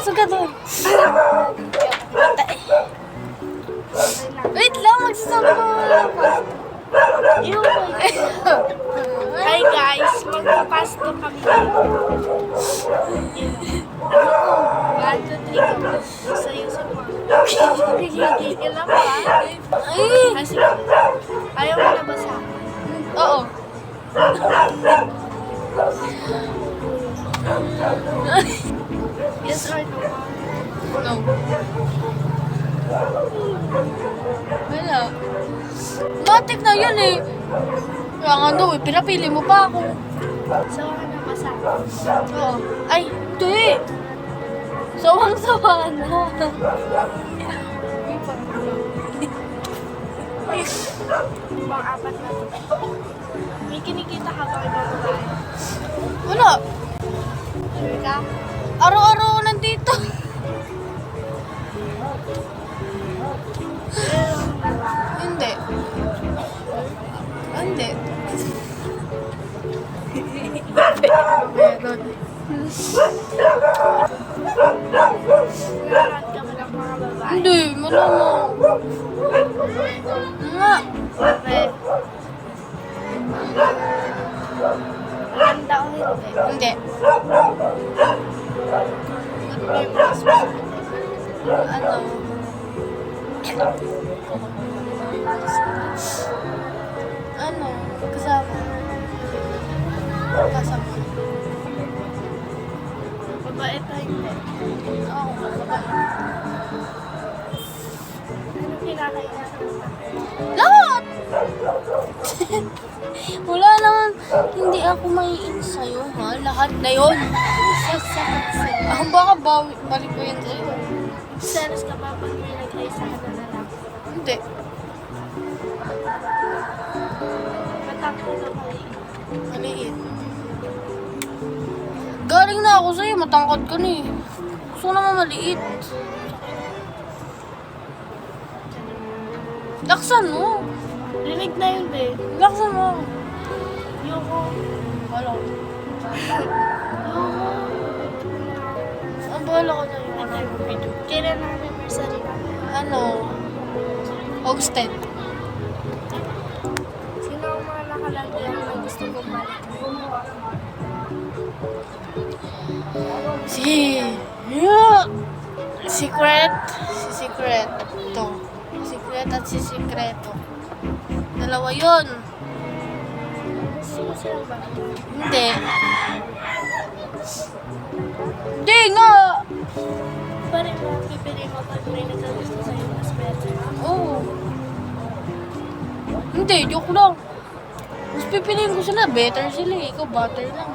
Suga doon. Wait lang, magsasabi ko lang pasta. Hi guys, magpapasto kami. 1, 2, 3, go. Sa'yo sa mga. Gigil lang ba? Ay! Kasi, ayaw mo na ba sa akin? Oo. Yes or no? No. Wala. Matik na yun eh. Kaya nga daw eh, pinapili mo pa ako. Sawa ka na ba sa akin? Oo. Ay, hindi. Sawang-sawa na. Ibang apat na to. May kinikita ka ba ibang babae? Wala. Sure ka? Araw-araw ako nandito. Hindi. Hindi. Meron. Lahat ka ba ng mga babae? Hindi, malamang. Nga. Bakit? Maganda o hindi? Hindi. Ano ba yung mga specific? Ano? Ano? Kasama. Kasama. Babae pa hindi. Oo, babae. Ano kinakain mo? Lahat! Wala naman. Hindi ako maiin sa'yo, ha? Lahat na yun. Sasakit sa'yo. Baka balik ko yun sa'yo. Selos ka ba pag may nag-ayos ka na lalaki? Hindi. Matangkad ka maliit. Maliit. Galing na ako sa'yo. Matangkad ka na eh. Gusto ko naman maliit. Laksan mo. Rinig na yun, be. Laksan mo. Yoko. Wala. Yoko. Ang bahala ko na yun. Kailan ang anniversary namin? Ano? August 10. Sino ang mga nakalagyan na gusto kong balik? Secret. Si Secret. Ito. Secret at si Secreto. Dalawa yun. Sino silang balik? Hindi. Hindi nga. Pa rin mo, pipili mo pag may nagkagusto sa'yo mas better. Oo. Hindi, joke lang. Mas pipiliin ko sila. Better sila eh. Ikaw, butter lang.